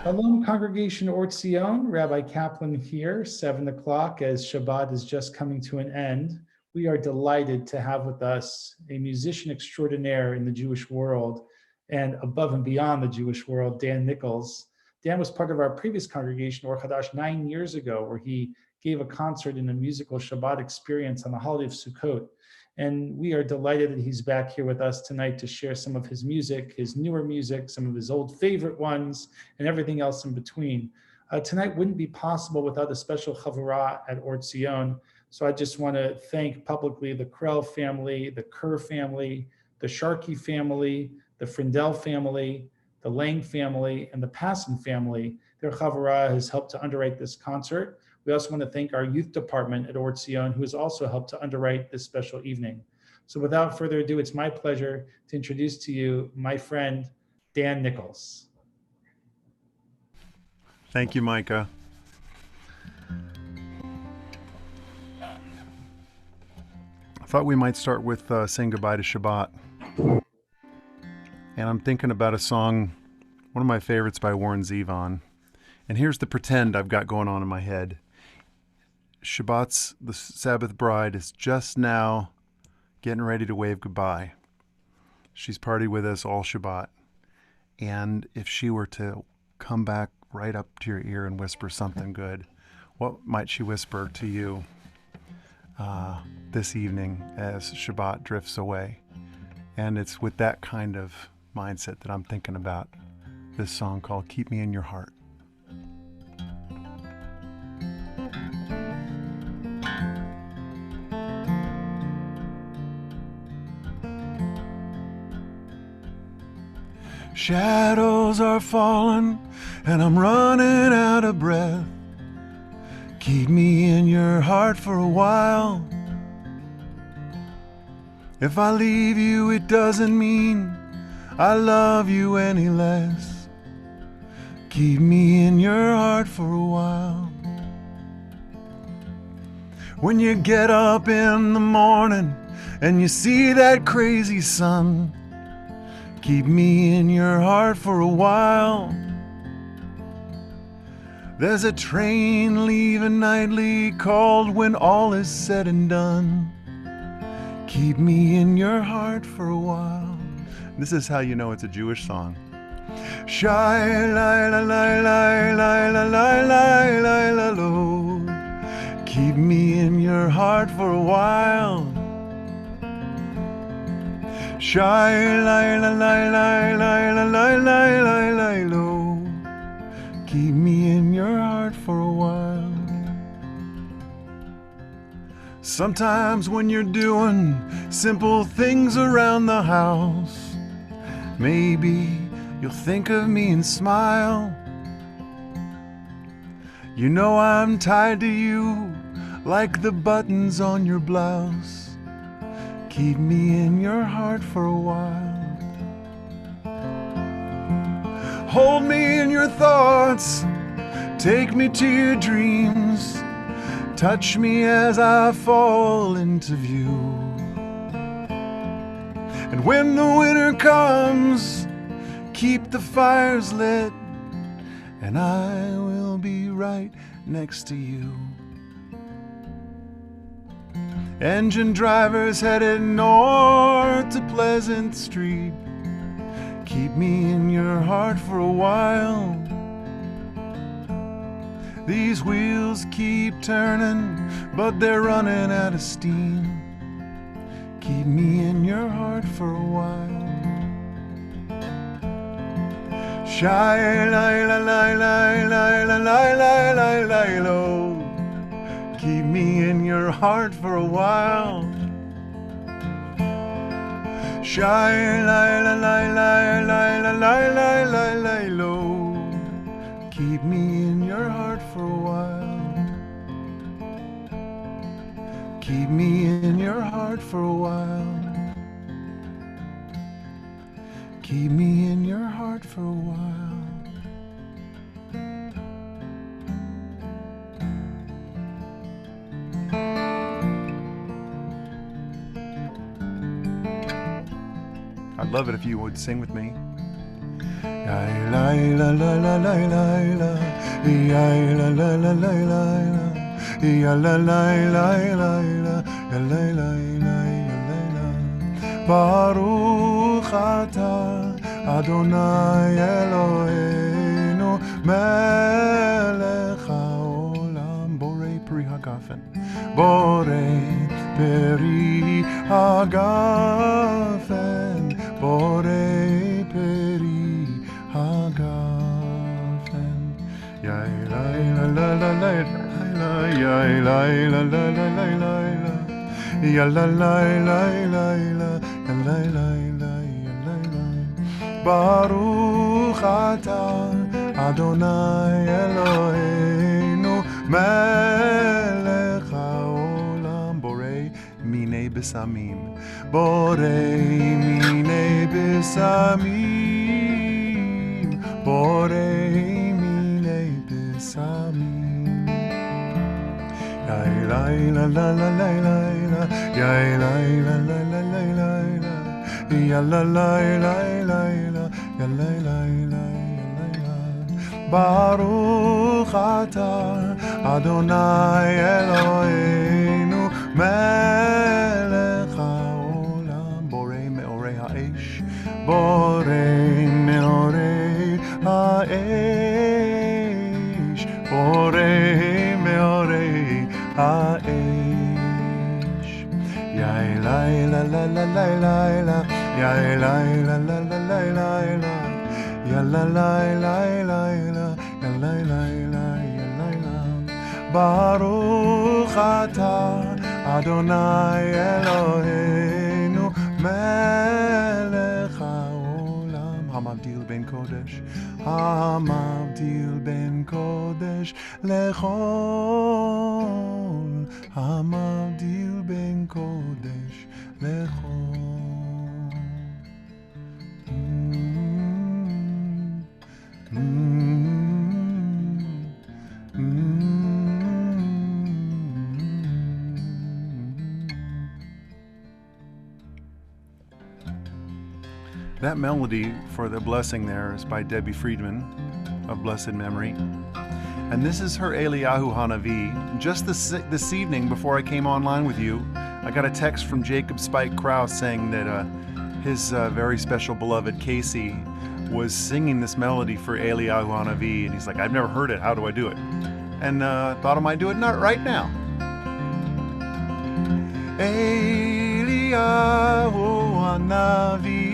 Shalom, Congregation Or Tzion. Rabbi Kaplan here, 7 o'clock, as Shabbat is just coming to an end. We are delighted to have with us a musician extraordinaire in the Jewish world and above and beyond the Jewish world, Dan Nichols. Dan was part of our previous congregation, Or Hadash, 9 years ago, where he gave a concert in a musical Shabbat experience on the holiday of Sukkot. And we are delighted that he's back here with us tonight to share some of his music, his newer music, some of his old favorite ones, and everything else in between. Tonight wouldn't be possible without a special chavurah at Or Tzion. So I just want to thank publicly the Krell family, the Kerr family, the Sharkey family, the Frindell family, the Lang family, and the Passon family. Their chavurah has helped to underwrite this concert. We also want to thank our youth department at Or Tzion, who has also helped to underwrite this special evening. So without further ado, it's my pleasure to introduce to you my friend, Dan Nichols. Thank you, Micah. I thought we might start with saying goodbye to Shabbat. And I'm thinking about a song, one of my favorites by Warren Zevon. And here's the pretend I've got going on in my head. Shabbat's The Sabbath Bride is just now getting ready to wave goodbye. She's partied with us all Shabbat. And if she were to come back right up to your ear and whisper something good, what might she whisper to you this evening as Shabbat drifts away? And it's with that kind of mindset that I'm thinking about this song called Keep Me in Your Heart. Shadows are falling and I'm running out of breath. Keep me in your heart for a while. If I leave you, it doesn't mean I love you any less. Keep me in your heart for a while. When you get up in the morning and you see that crazy sun, keep me in your heart for a while. There's a train leaving nightly called When All Is Said and Done. Keep me in your heart for a while. This is how you know it's a Jewish song. Shy la la la la la la la la la la lo. Keep me in your heart for a while. Shy la la la la la la la la la la lo. Keep me in your heart for a while. Sometimes when you're doing simple things around the house, maybe you'll think of me and smile. You know I'm tied to you like the buttons on your blouse. Keep me in your heart for a while. Hold me in your thoughts, take me to your dreams, touch me as I fall into view. And when the winter comes, keep the fires lit, and I will be right next to you. Engine drivers headed north to Pleasant Street, keep me in your heart for a while. These wheels keep turning, but they're running out of steam. Keep me in your heart for a while. Shy la la la la la la la la la lo. Keep me in your heart for a while. Shy la la la la la la la la la la lo. Keep me in your heart for a while. Keep me in your heart for a while. Keep me in your heart for a while. I'd love it if you would sing with me. la la la la la la la, la la la la la la, la la la la la la, la la la. Baruch atah Adonai Eloheinu melech haolam borei pri hagafen, borei peri hagafen, borei peri hagafen. Yai lai la la la la la, yai lai la la la la la la, ya la la la la la, ya la la la. Baruch atah Adonai Eloheinu melech haolam borei minei besamim, borei minei besamim, borei minei besamim. Yai lai la la la la la la, yai lai la la la la la la, ya la la la la la, ya la la la la. Baruch atah Adonai Eloheinu melech haolam borei meorei ha'esh, borei meorei ha'esh, borei meorei ha'esh. Yai lai la la la la la la, yai lai la la la la la la, ya la la la la la, ya la la la ya la la. Baruch atah Adonai Eloheinu melech haolam hamavdil ben kodesh, hamavdil ben kodesh lechol, hamavdil ben kodesh lechol. That melody for the blessing there is by Debbie Friedman of blessed memory. And this is her Eliyahu Hanavi. Just this evening, before I came online with you, I got a text from Jacob Spike Krause saying that his very special beloved Casey was singing this melody for Eliyahu Hanavi, and he's like, I've never heard it, how do I do it? And thought I might do it right now. Eliyahu Hanavi,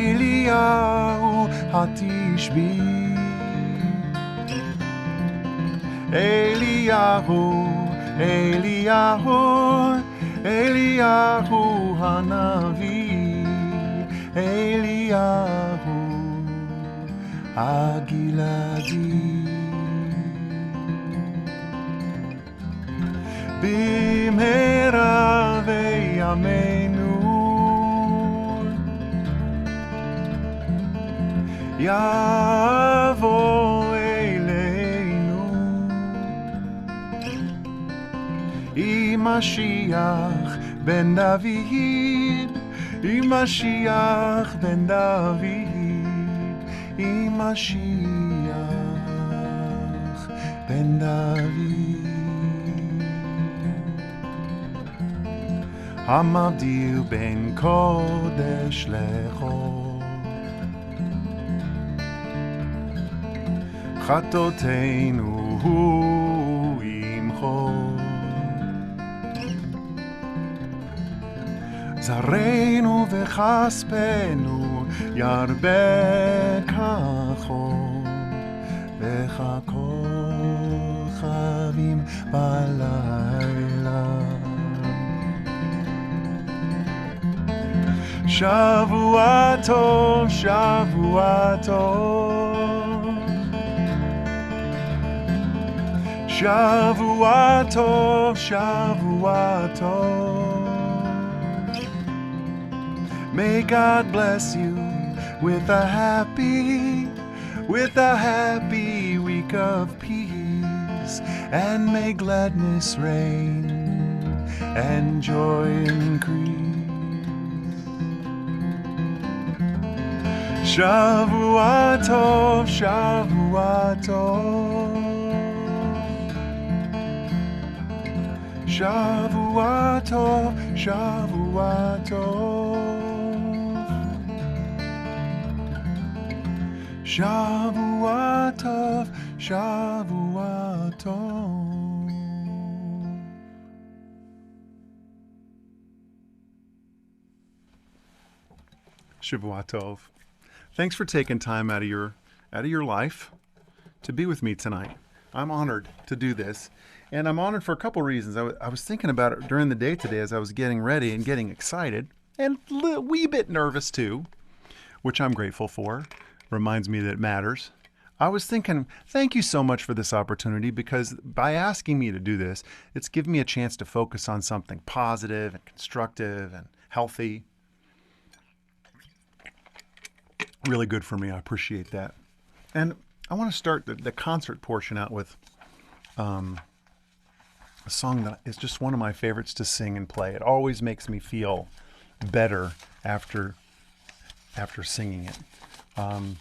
Eliyahu Hatishbi, Eliyahu Hanavi, Eliyahu Hagiladi, Bimhera ve'yameinu Yavo Eleinu, Mashiach ben David, Mashiach ben David, Mashiach ben David. Hamavdil ben kodesh lechol, Chatoteinu imcho, Zareinu v'chaspenu yarbekacho, v'chakol chavim balayla. Shavuato, Shavuato, Shavuato, Shavuato. May God bless you with a happy week of peace, and may gladness reign and joy increase. Shavua tov, Shavua tov. Shavua tov, Shavua tov. Shavua tov, Shavua tov. Shavua tov. Thanks for taking time out of your life to be with me tonight. I'm honored to do this. And I'm honored for a couple reasons. I was thinking about it during the day today as I was getting ready and getting excited and a wee bit nervous too, which I'm grateful for. Reminds me that it matters. I was thinking, thank you so much for this opportunity, because by asking me to do this, it's given me a chance to focus on something positive and constructive and healthy. Really good for me. I appreciate that. And I want to start the concert portion out with a song that is just one of my favorites to sing and play. It always makes me feel better after singing it. And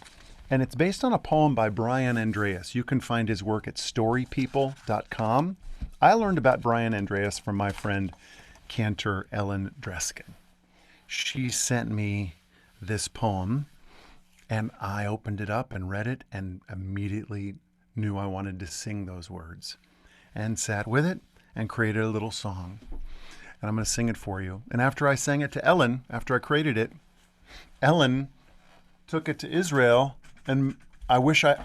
it's based on a poem by Brian Andreas. You can find his work at storypeople.com. I learned about Brian Andreas from my friend cantor Ellen Dreskin. She sent me this poem, and I opened it up and read it and immediately knew I wanted to sing those words, and sat with it and created a little song. And I'm going to sing it for you. And after I sang it to Ellen, after I created it, Ellen took it to Israel, and I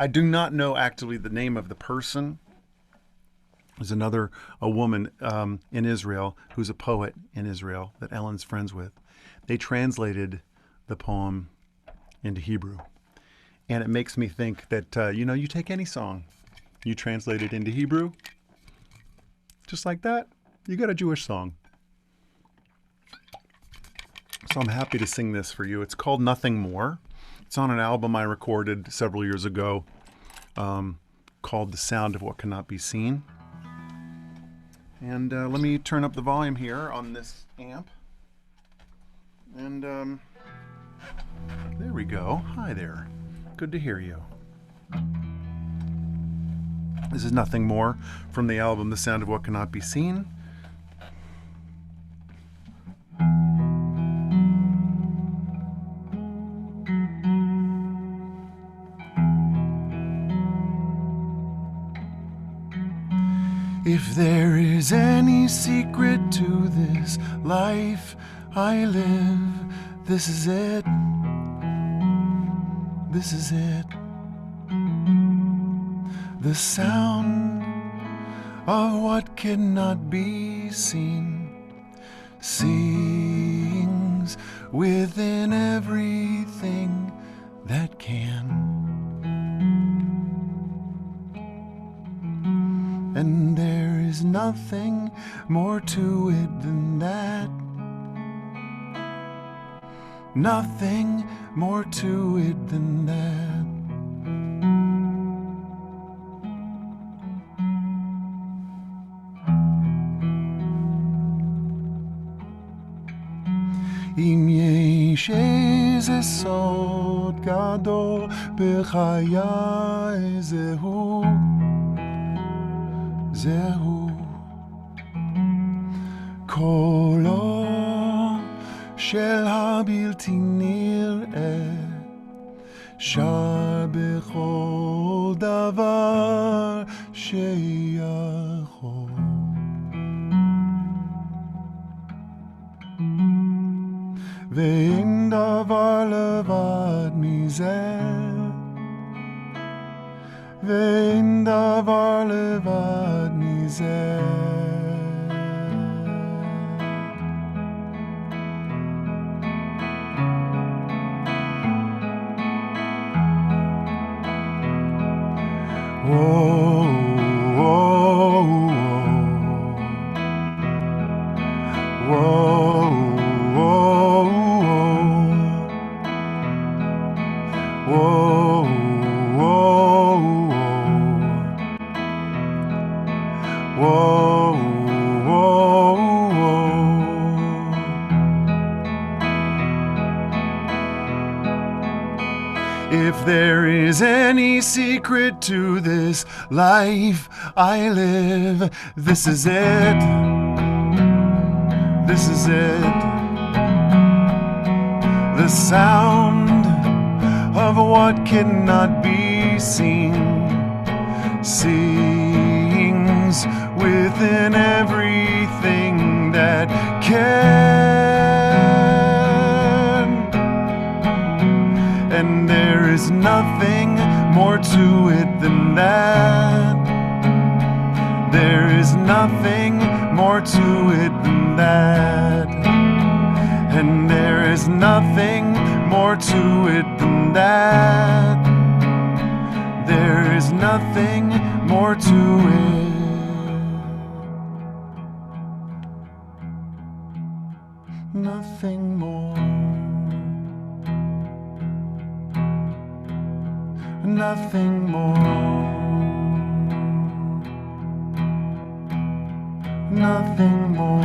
do not know actually the name of the person. There's a woman in Israel who's a poet in Israel that Ellen's friends with. They translated the poem into Hebrew. And it makes me think that, you take any song, you translate it into Hebrew, just like that, you got a Jewish song. So I'm happy to sing this for you. It's called Nothing More. It's on an album I recorded several years ago called The Sound of What Cannot Be Seen. And let me turn up the volume here on this amp. And there we go. Hi there. Good to hear you. This is Nothing More from the album The Sound of What Cannot Be Seen. If there is any secret to this life I live, this is it. This is it. The sound of what cannot be seen sings within everything that can. And there is nothing more to it than that. Nothing more to it than that. אם יש איזה סוד גדול בחיי, זהו, זהו. קולו של הבלתי נראה, שר בכל דבר שיכול. ואין דבר לבד מזה, ואין דבר לבד מזה. Whoa, whoa, whoa, whoa. Whoa, whoa, whoa, whoa. If there is any secret to this life I live, this is it. This is it. The sound of what cannot be seen sings within everything that can. And there is nothing more to it than that. There is nothing more to it than that. And there is nothing more to it than that. There is nothing more to it. Nothing more. Nothing more. Nothing more.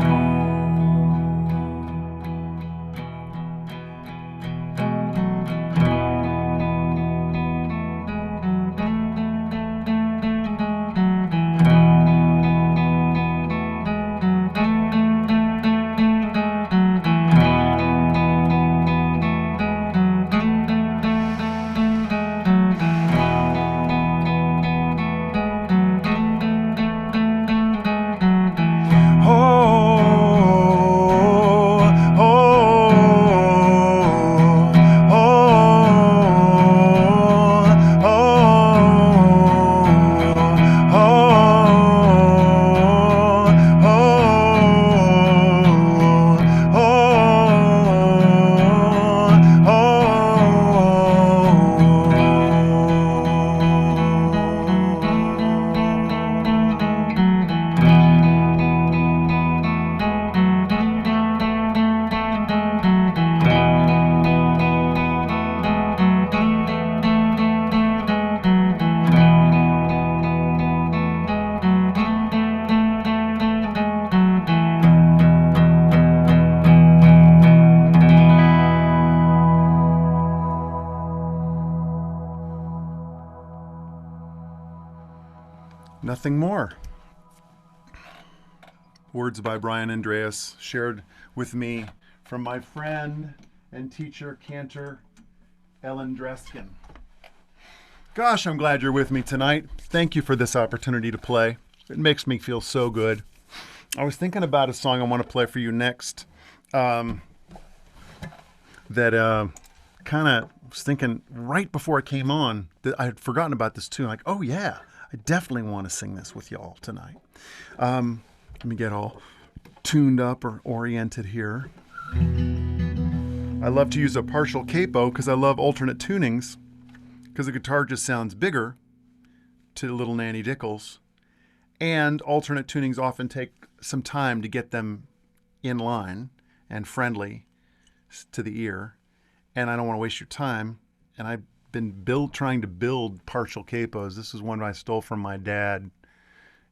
Nothing more. Words by Brian Andreas, shared with me from my friend and teacher, cantor, Ellen Dreskin. Gosh, I'm glad you're with me tonight. Thank you for this opportunity to play. It makes me feel so good. I was thinking about a song I want to play for you next. Kind of was thinking right before I came on that I had forgotten about this too. Like, oh yeah, I definitely want to sing this with y'all tonight. Let me get all tuned up or oriented here. I love to use a partial capo because I love alternate tunings, because the guitar just sounds bigger to Little Nanny Dickles. And alternate tunings often take some time to get them in line and friendly to the ear. And I don't want to waste your time. And I've been trying to build partial capos. This is one I stole from my dad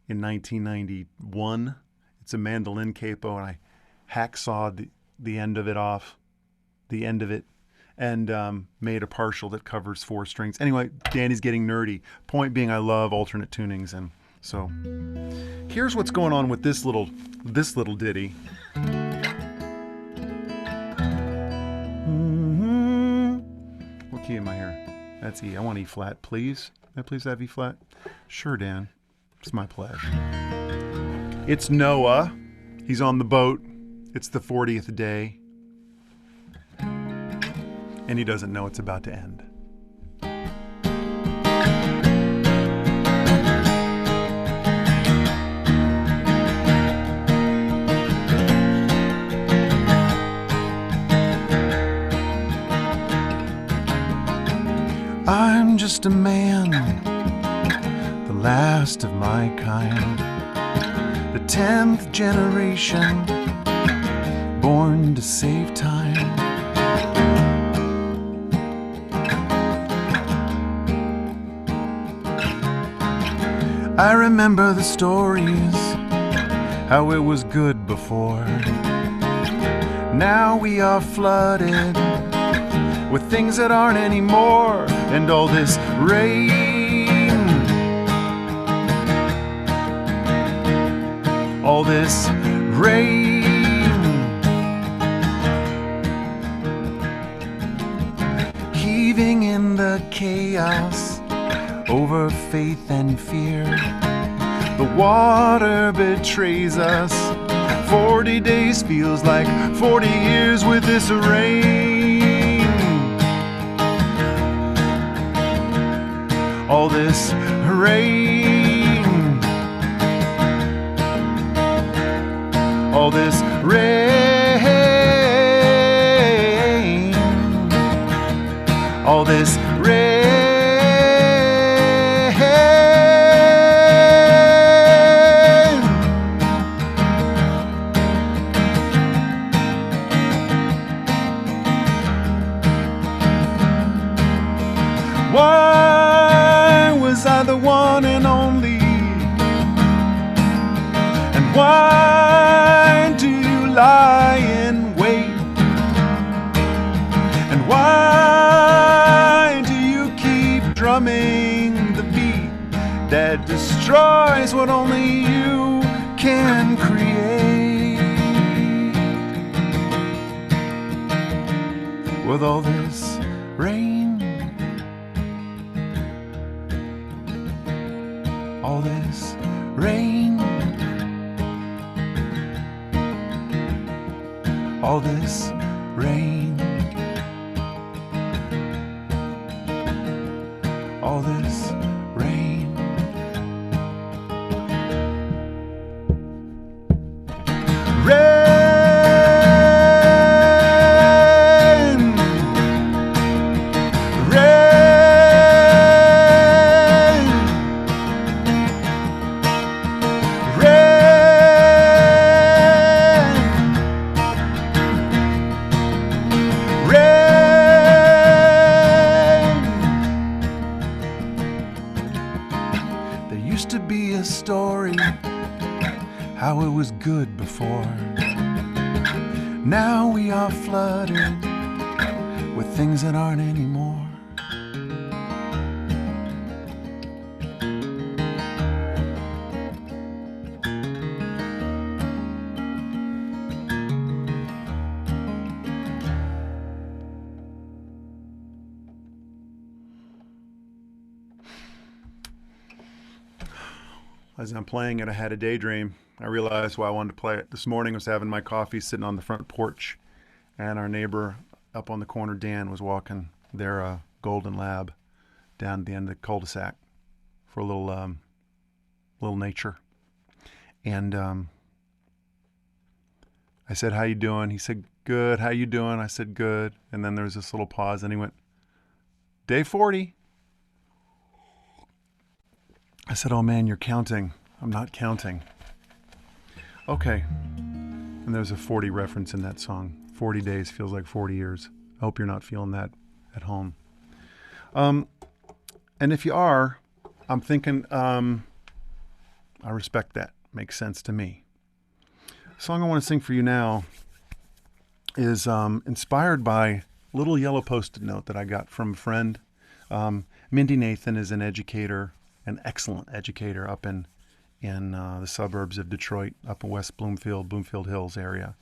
in 1991. It's a mandolin capo, and I hacksawed the end of it off, and made a partial that covers 4 strings. Anyway, Danny's getting nerdy. Point being, I love alternate tunings, and so here's what's going on with this little ditty. What key am I here? That's E. I want E flat, please. Can I please have E flat? Sure, Dan. It's my pleasure. It's Noah. He's on the boat. It's the 40th day. And he doesn't know it's about to end. I'm just a man, the last of my kind, the 10th generation, born to save time. I remember the stories, how it was good before. Now we are flooded with things that aren't anymore, and all this rain, all this rain, heaving in the chaos over faith and fear. The water betrays us. 40 days feels like 40 years with this rain. All this rain, all this rain, all this rain. Why was I the one and only? And why do you lie in wait? And why do you keep drumming the beat that destroys what only you can create? With all this rain, all this rain, all this rain, all this rain. There used to be a story how it was good before. Now we are flooded with things that aren't anymore. As I'm playing it, I had a daydream. I realized why I wanted to play it. This morning I was having my coffee sitting on the front porch, and our neighbor up on the corner, Dan, was walking their golden lab down at the end of the cul-de-sac for a little nature. And I said, "How you doing?" He said, "Good. How you doing?" I said, "Good." And then there was this little pause, and he went, "Day 40. I said, "Oh man, you're counting." "I'm not counting." Okay. And there's a 40 reference in that song. 40 days feels like 40 years. I hope you're not feeling that at home. And if you are, I'm thinking, I respect that. Makes sense to me. The song I want to sing for you now is inspired by a little yellow Post-it note that I got from a friend. Mindy Nathan is an educator, an excellent educator up in the suburbs of Detroit, up in West Bloomfield Hills area.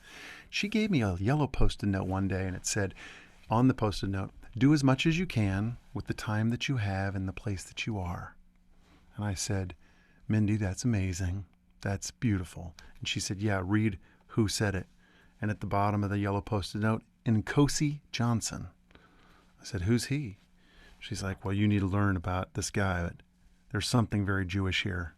She gave me a yellow Post-it note one day, and it said on the Post-it note, "Do as much as you can with the time that you have in the place that you are." And I said, "Mindy, that's amazing. That's beautiful." And she said, "Yeah, read who said it." And at the bottom of the yellow Post-it note, Nkosi Johnson. I said, "Who's he?" She's like, "Well, you need to learn about this guy. There's something very Jewish here.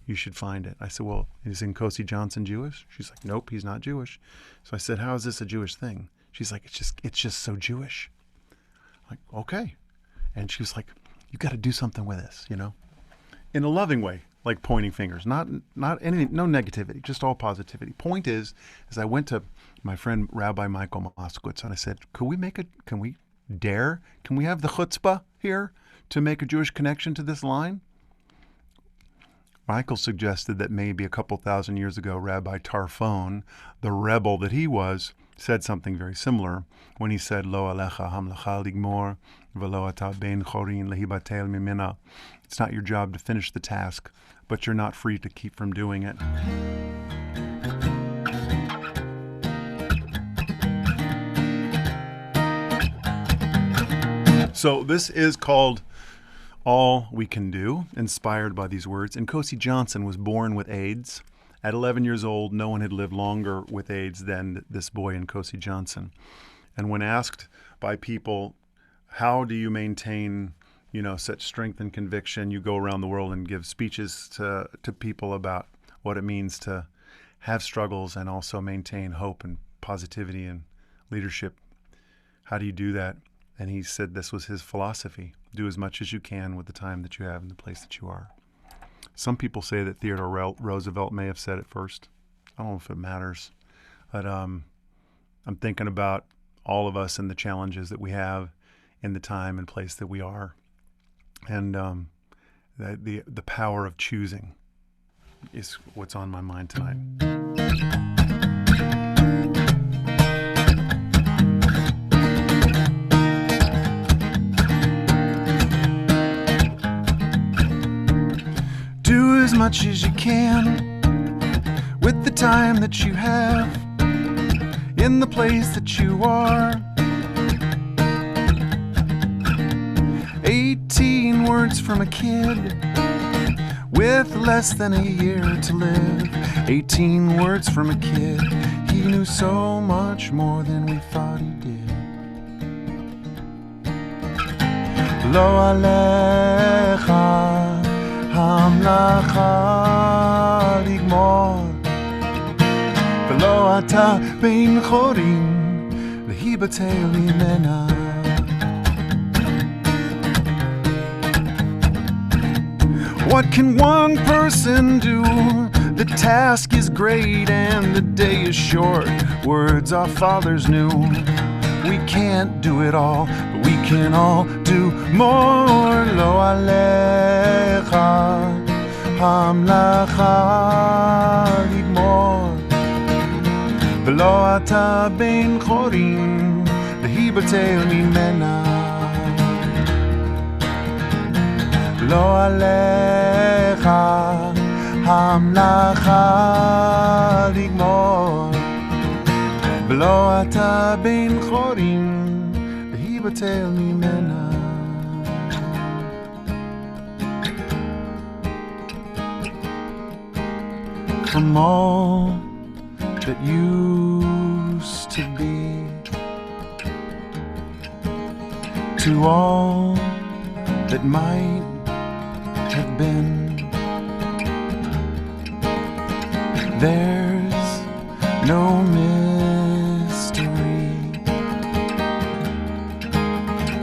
You should find it." I said, "Well, is Nkosi Johnson Jewish?" She's like, "Nope, he's not Jewish." So I said, "How is this a Jewish thing?" She's like, it's just so Jewish." I'm like, "Okay." And she was like, "You got to do something with this, in a loving way, like pointing fingers, not anything, no negativity, just all positivity. Point is I went to my friend Rabbi Michael Moskowitz and I said, can we have the chutzpah here to make a Jewish connection to this line? Michael suggested that maybe a couple thousand years ago, Rabbi Tarfon, the rebel that he was, said something very similar when he said, Lo alecha hamlacha ligmor, velo ata ben chorin lehibatel mimena. It's not your job to finish the task, but you're not free to keep from doing it. So this is called All We Can Do, inspired by these words. And Nkosi Johnson was born with AIDS. At 11 years old, no one had lived longer with AIDS than this boy, Nkosi Johnson. And when asked by people, how do you maintain, such strength and conviction? You go around the world and give speeches to people about what it means to have struggles and also maintain hope and positivity and leadership. How do you do that? And he said this was his philosophy. Do as much as you can with the time that you have and the place that you are. Some people say that Theodore Roosevelt may have said it first. I don't know if it matters. But I'm thinking about all of us and the challenges that we have in the time and place that we are. And the power of choosing is what's on my mind tonight. Do as much as you can with the time that you have in the place that you are. 18 words from a kid with less than a year to live. 18 words from a kid. He knew so much more than we thought he did. Lo alecha המלאכה לגמור ולא אתה בין חורים להיבטל ממנה. What can one person do? The task is great and the day is short. Words our fathers knew. We can't do it all, but we can all do more. Lo alecha המלאכה לגמור ולא אתה בין חורים להיבטל ממנה. לא עליך המלאכה לגמור ולא אתה בין חורים להיבטל ממנה. From all that used to be to all that might have been, there's no mystery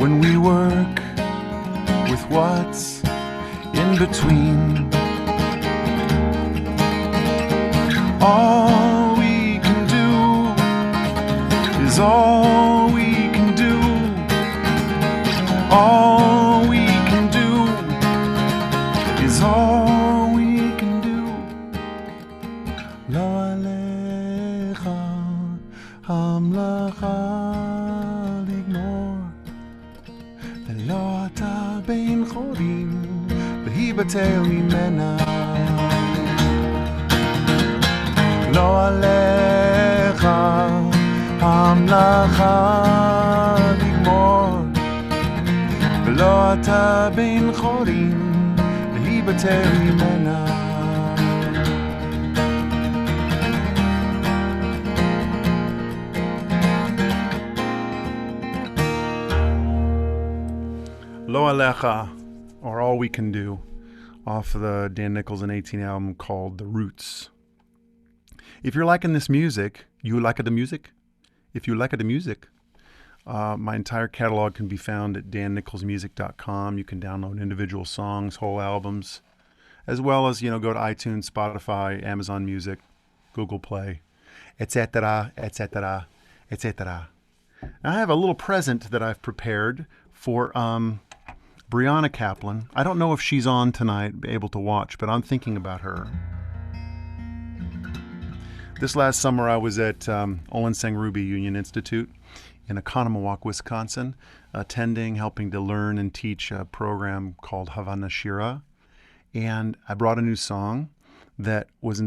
when we work with what's in between. All we can do is all we can do. All we can do is all we can do. Lo alecha hamlacha ligmor velo ata ben chorim lehibatel mimena. Lo alecha hamlacha ligmor velo ata ben chorim lehibatel mimena. Lo alecha, or All We Can Do, off the Dan Nichols and 18 album called The Roots. If you're liking this music, you like the music? If you like the music, my entire catalog can be found at dannicholsmusic.com. You can download individual songs, whole albums, as well as, go to iTunes, Spotify, Amazon Music, Google Play, etc., etc., etc. I have a little present that I've prepared for Brianna Kaplan. I don't know if she's on tonight, able to watch, but I'm thinking about her. This last summer, I was at Olenseng Ruby Union Institute in Oconomowoc, Wisconsin, helping to learn and teach a program called Havana Shira. And I brought a new song that was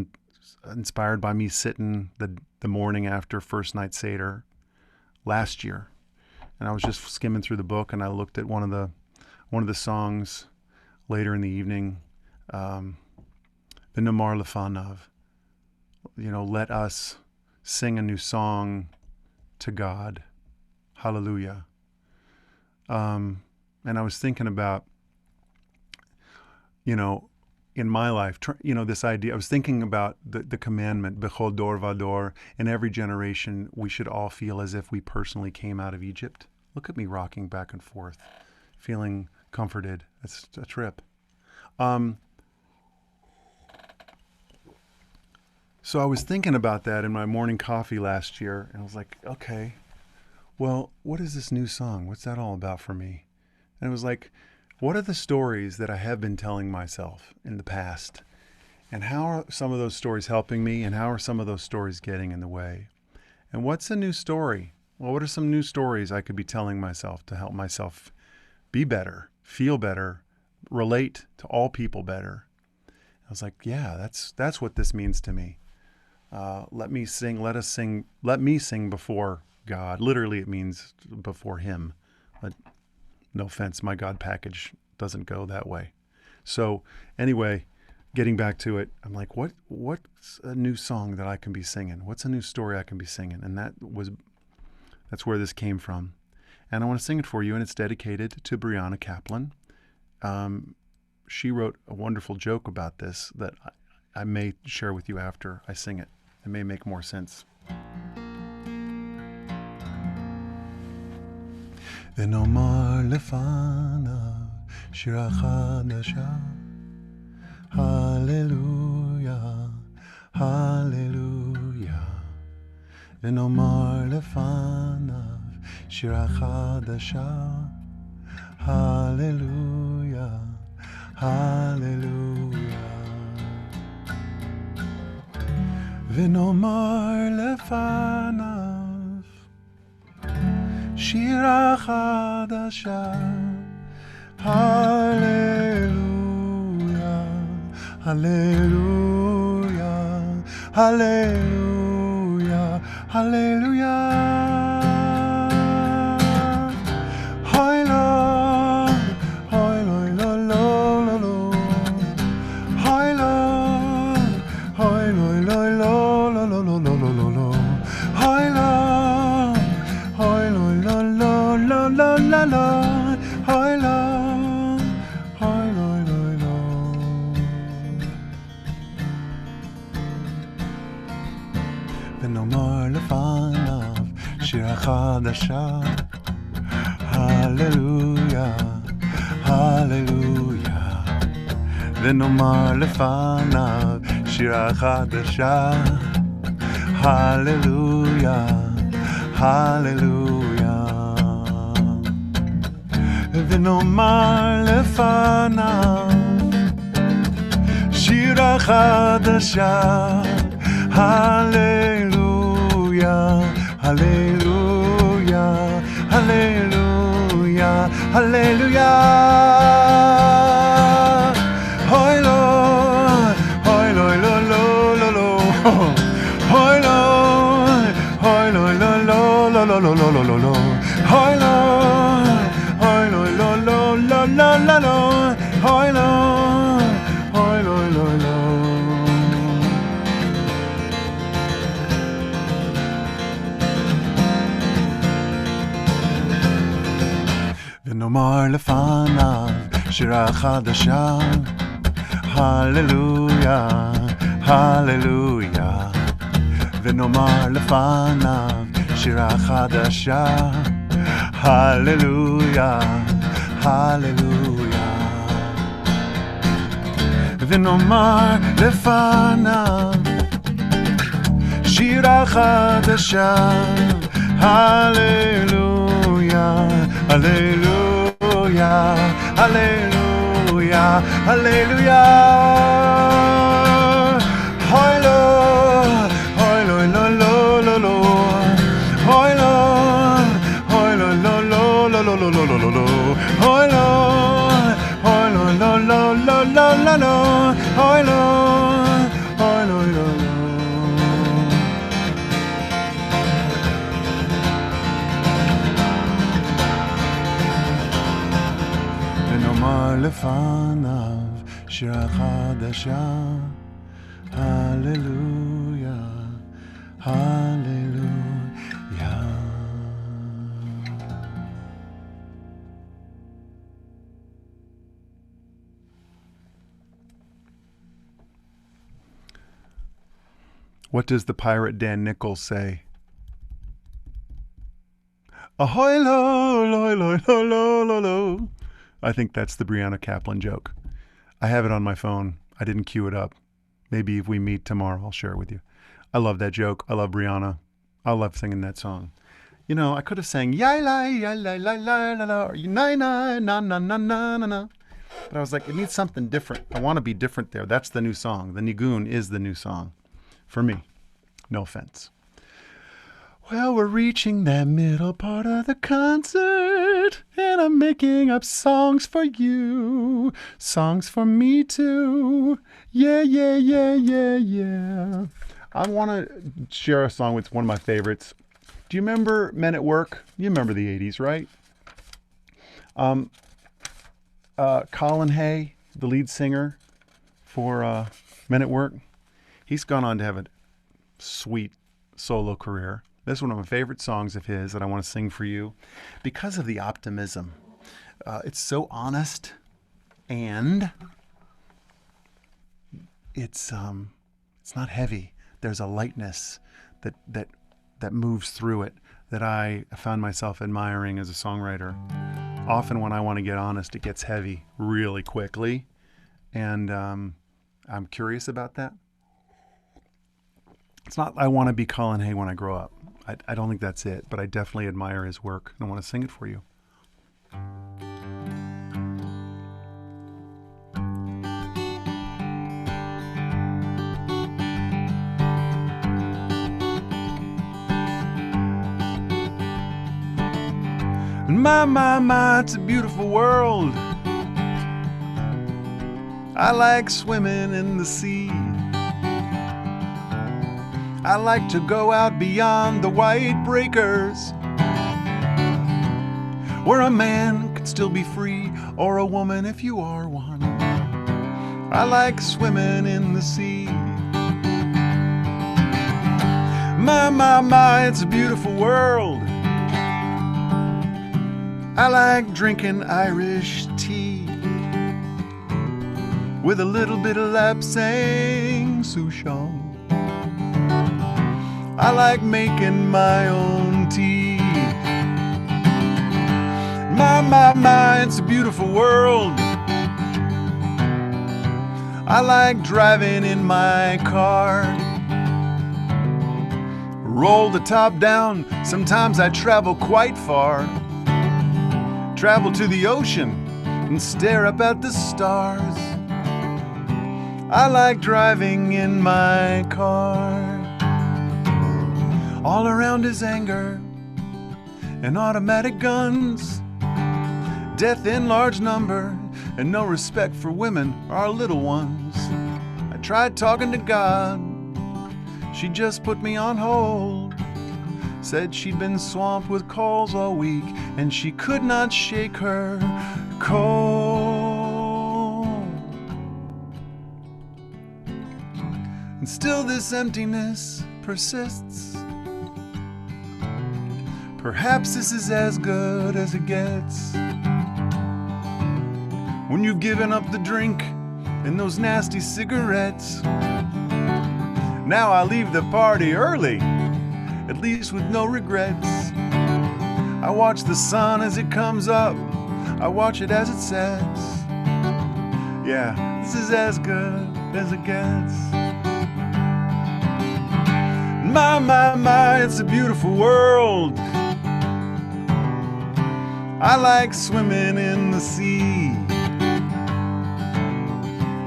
inspired by me sitting the morning after first night Seder last year. And I was just skimming through the book, and I looked at one of the songs later in the evening, V'nomar Lefanav. Let us sing a new song to God. Hallelujah. And I was thinking about, in my life, this idea. I was thinking about the commandment, Bechol Dor Vador. In every generation, we should all feel as if we personally came out of Egypt. Look at me rocking back and forth, feeling comforted. It's a trip. So I was thinking about that in my morning coffee last year, and I was like, okay, well, what is this new song? What's that all about for me? And it was like, what are the stories that I have been telling myself in the past? And how are some of those stories helping me? And how are some of those stories getting in the way? And what's a new story? Well, what are some new stories I could be telling myself to help myself be better, feel better, relate to all people better? I was like, yeah, that's what this means to me. Let me sing before God. Literally, it means before Him. But no offense, my God package doesn't go that way. So anyway, getting back to it, I'm like, what's a new song that I can be singing? What's a new story I can be singing? And that's where this came from. And I want to sing it for you, and it's dedicated to Brianna Kaplan. She wrote a wonderful joke about this that I may share with you after I sing it. It may make more sense. ונאמר לפניו שירה חדשה, הללויה, הללויה. ונאמר לפניו שירה חדשה, הללויה, הללויה. ונאמר לפניו שירה חדשה, הללויה, הללויה, הללויה, הללויה. הוי לו, הוי לו, לא, לא, לא, לא. הוי לו, הוי לו, לא, לא, לא, לא, לא, לא, לא, לא. הוי לו, hoi lo lo lo lo lo lo lo, hoi lo, hoi lo lo lo. ונאמר לפניו שירה חדשה, הללויה, הללויה. ונאמר לפניו שירה חדשה, הללויה, הללויה. ונאמר לפניו שירה חדשה, הללויה, הללויה, הללויה, הללויה. הוי לו, הוי לו, לא, לא, לא, לא. הוי לו, hoi lo lo lo lo lo lo lo lo lo lo, hoi lo lo lo lo lo lo lo, hoi lo lo lo. ונאמר לפניו שירה חדשה, הללויה, הללויה. ונאמר לפניו שירה חדשה, הללויה, הללויה. ונאמר לפניו שירה חדשה, הללויה, הללויה, הללויה, הללויה. הוי לו, hoi lo lo lo, hoi lo, hoi lo lo lo lo lo lo lo, hoi lo, hoi lo lo lo. ונאמר לפניו שירה חדשה, הללויה, הללויה. What does the pirate Dan Nichols say? Ahoy lo, lo, lo, lo, lo, lo, lo. I think that's the Brianna Kaplan joke. I have it on my phone. I didn't cue it up. Maybe if we meet tomorrow, I'll share it with you. I love that joke. I love Brianna. I love singing that song. You know, I could have sang yai la ya la la la la la or nai na na na na na na na. But I was like, it needs something different. I want to be different there. That's the new song. The Nigun is the new song. For me. No offense. Well, we're reaching that middle part of the concert, and I'm making up songs for you, songs for me too. Yeah, yeah, yeah, yeah, yeah. I want to share a song with one of my favorites. Do you remember Men at Work? You remember the 80s, right? Colin Hay, the lead singer for Men at Work, he's gone on to have a sweet solo career. This is one of my favorite songs of his that I want to sing for you because of the optimism. It's so honest, and it's not heavy. There's a lightness that moves through it that I found myself admiring as a songwriter. Often when I want to get honest, it gets heavy really quickly, and I'm curious about that. It's not I want to be Colin Hay when I grow up. I don't think that's it, but I definitely admire his work, and I want to sing it for you. My, it's a beautiful world. I like swimming in the sea. I like to go out beyond the white breakers, where a man can still be free, or a woman if you are one. I like swimming in the sea. My, it's a beautiful world. I like drinking Irish tea with a little bit of lapsang souchong. I like making my own tea. My, it's a beautiful world. I like driving in my car. Roll the top down, sometimes I travel quite far. Travel to the ocean and stare up at the stars. I like driving in my car. All around is anger and automatic guns, death in large number, and no respect for women or our little ones. I tried talking to God, she just put me on hold. Said she'd been swamped with calls all week and she could not shake her cold. And still this emptiness persists. Perhaps this is as good as it gets. When you've given up the drink and those nasty cigarettes. Now I leave the party early, at least with no regrets. I watch the sun as it comes up, I watch it as it sets. Yeah, this is as good as it gets. My, it's a beautiful world. I like swimming in the sea.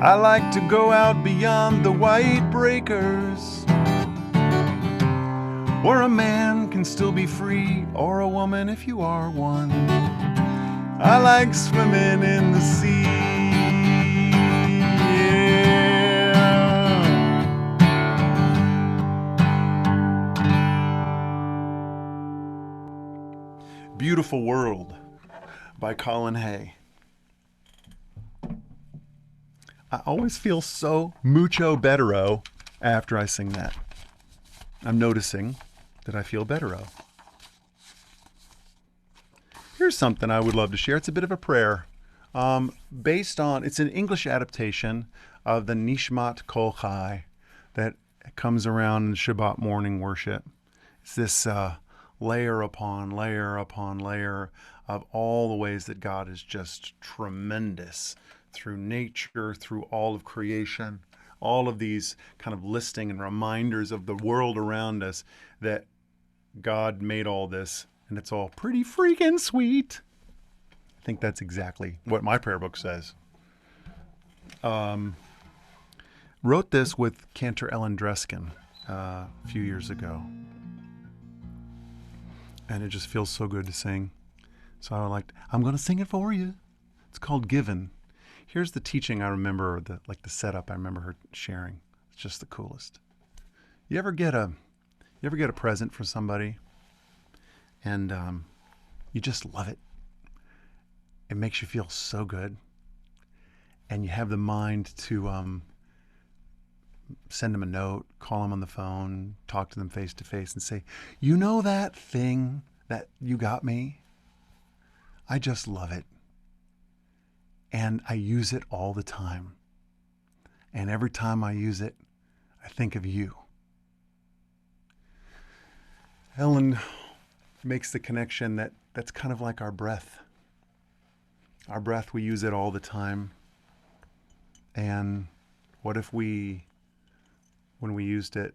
I like to go out beyond the white breakers, where a man can still be free, or a woman if you are one. I like swimming in the sea. Yeah. Beautiful World by Colin Hay. I always feel so mucho bettero after I sing that. I'm noticing that I feel bettero. Here's something I would love to share. It's a bit of a prayer. It's an English adaptation of the Nishmat Kol Chai that comes around in Shabbat morning worship. It's this layer upon layer upon layer of all the ways that God is just tremendous through nature, through all of creation, all of these kind of listing and reminders of the world around us that God made all this, and it's all pretty freaking sweet. I think that's exactly what my prayer book says. Wrote this with Cantor Ellen Dreskin a few years ago. And it just feels so good to sing. So I'm going to sing it for you. It's called Given. Here's the teaching I remember, the setup I remember her sharing. It's just the coolest. You ever get a present for somebody and you just love it? It makes you feel so good. And you have the mind to send them a note, call them on the phone, talk to them face to face and say, you know that thing that you got me? I just love it. And I use it all the time. And every time I use it, I think of you. Ellen makes the connection that that's kind of like our breath. Our breath, we use it all the time. And what if we, when we used it,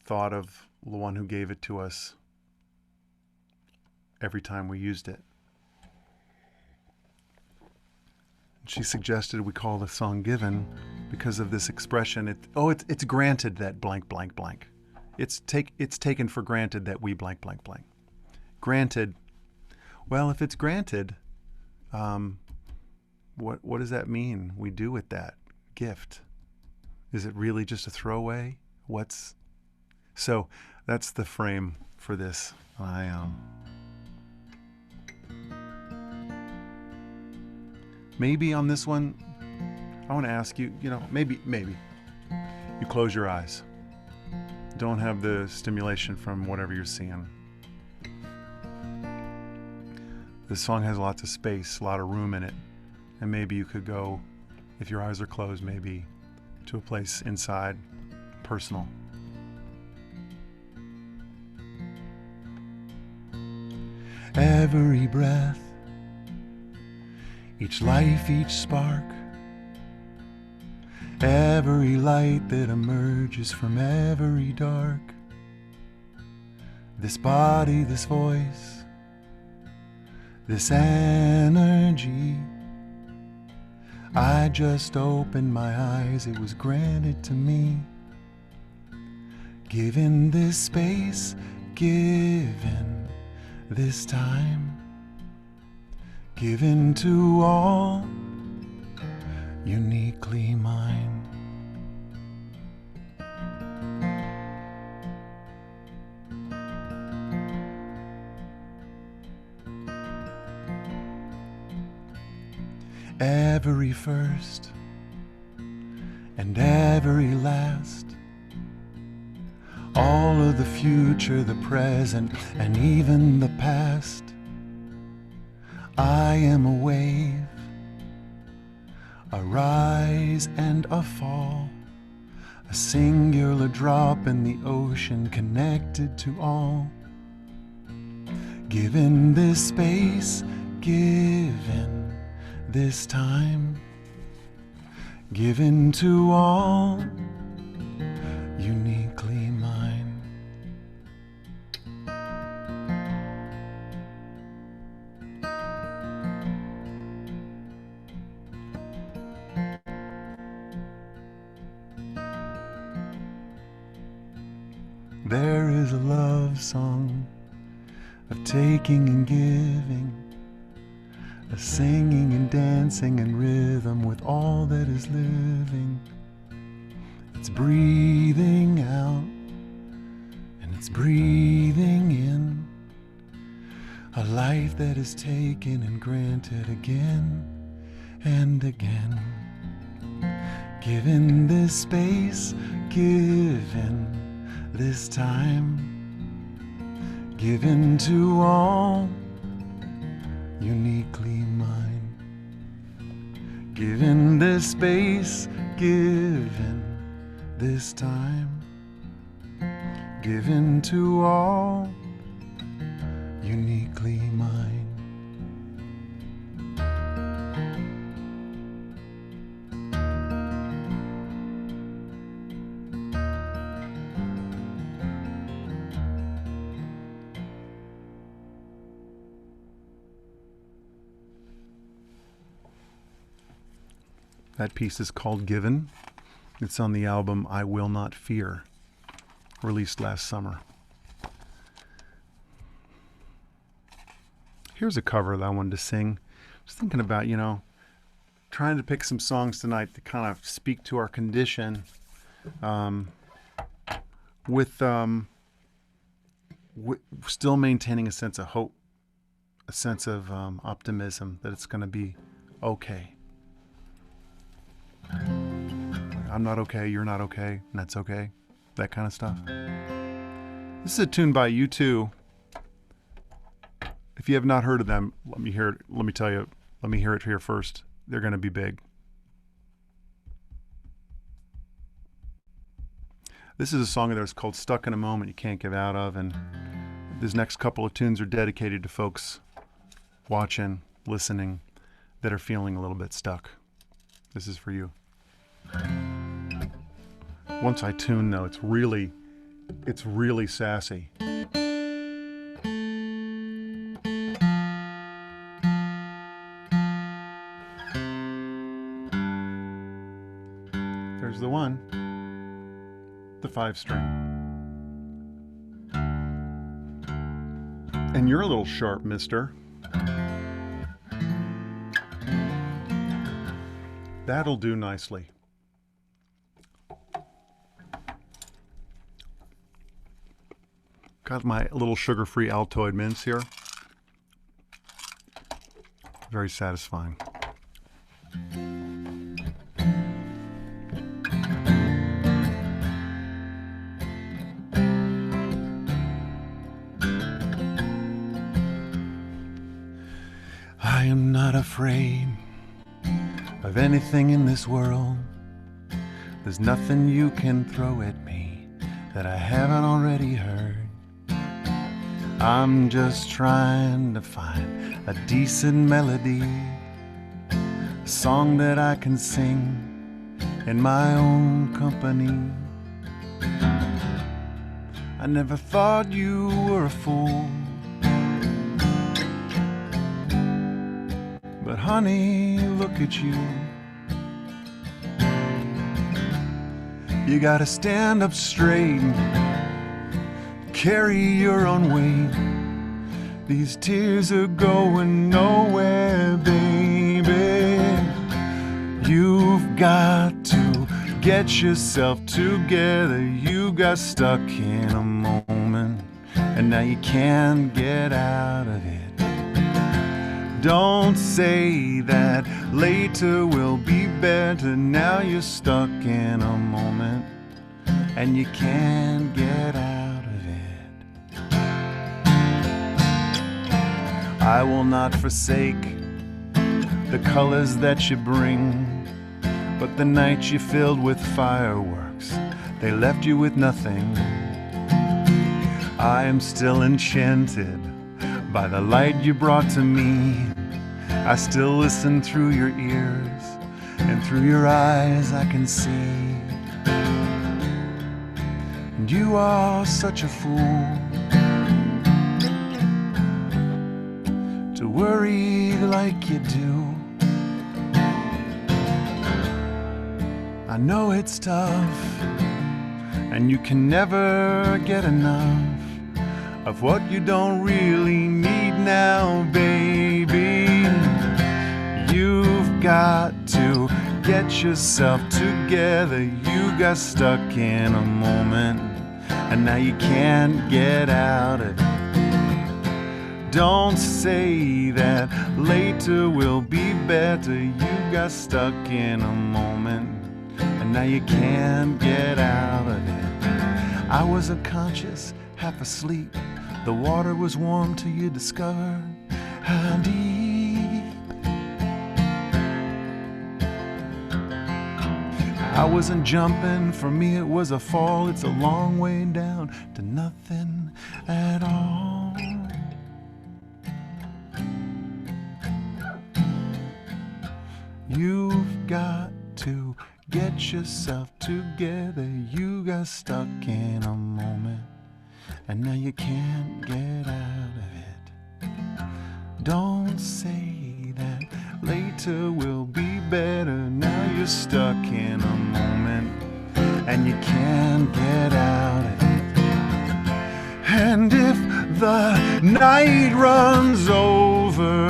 thought of the one who gave it to us every time we used it? She suggested we call the song Given because of this expression. It's granted that blank, blank, blank. It's taken for granted that we blank, blank, blank. Granted. Well, if it's granted, what does that mean we do with that gift? Is it really just a throwaway? So that's the frame for this. Maybe on this one, I want to ask you, maybe you close your eyes. Don't have the stimulation from whatever you're seeing. This song has lots of space, a lot of room in it. And maybe you could go, if your eyes are closed, maybe to a place inside, personal. Every breath, each life, each spark, every light that emerges from every dark, this body, this voice, this energy, I just opened my eyes, it was granted to me. Given this space, given this time, given to all, uniquely mine. Every first and every last, all of the future, the present, and even the past. I am a wave, a rise and a fall, a singular drop in the ocean connected to all. Given this space, given this time, given to all, uniquely mine. There is a love song of taking and giving, a singing and dancing in rhythm with all that is living. It's breathing out and it's breathing in, a life that is taken and granted again and again. Given this space, given this time, given to all, uniquely mine. Given this space, given this time, given to all, uniquely mine. That piece is called Given. It's on the album I Will Not Fear, released last summer. Here's a cover that I wanted to sing. I was thinking about, trying to pick some songs tonight to kind of speak to our condition, with still maintaining a sense of hope, a sense of optimism that it's going to be okay. I'm not okay, you're not okay, and that's okay. That kind of stuff. This is a tune by U2. If you have not heard of them, let me hear it here first. They're going to be big. This is a song of theirs called Stuck in a Moment You Can't Get Out Of, and these next couple of tunes are dedicated to folks watching, listening, that are feeling a little bit stuck. This is for you. Once I tune, though, it's really sassy. There's the one, the 5-string. And you're a little sharp, mister. That'll do nicely. Got my little sugar-free Altoid mints here. Very satisfying. I am not afraid of anything in this world. There's nothing you can throw at me that I haven't already heard. I'm just trying to find a decent melody, a song that I can sing in my own company. I never thought you were a fool, but honey, look at you. You gotta stand up straight, carry your own weight. These tears are going nowhere, baby. You've got to get yourself together. You got stuck in a moment, and now you can't get out of it. Don't say that later will be better. Now you're stuck in a moment, and you can't get out of it. I will not forsake the colors that you bring, but the night you filled with fireworks, they left you with nothing. I am still enchanted by the light you brought to me. I still listen through your ears, and through your eyes I can see. And you are such a fool to worry like you do. I know it's tough, and you can never get enough of what you don't really need now, baby. get yourself together. You got stuck in a moment, and now you can't get out of it. Don't say that later will be better. You got stuck in a moment, and now you can't get out of it. I was unconscious, half asleep. The water was warm till you discovered how deep. I wasn't jumping, for me it was a fall. It's a long way down to nothing at all. You've got to get yourself together. You got stuck in a moment, and now you can't get out of it. Don't say that later will be better. Now you're stuck in a moment, and you can't get out of it. And if the night runs over,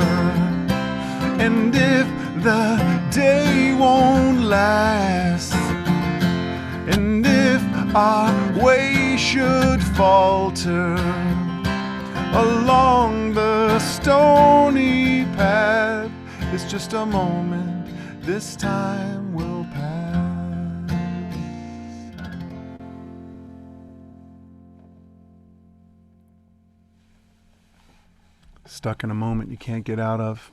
and if the day won't last, and if our way should falter along the stony path, it's just a moment, this time will pass. Stuck in a moment you can't get out of,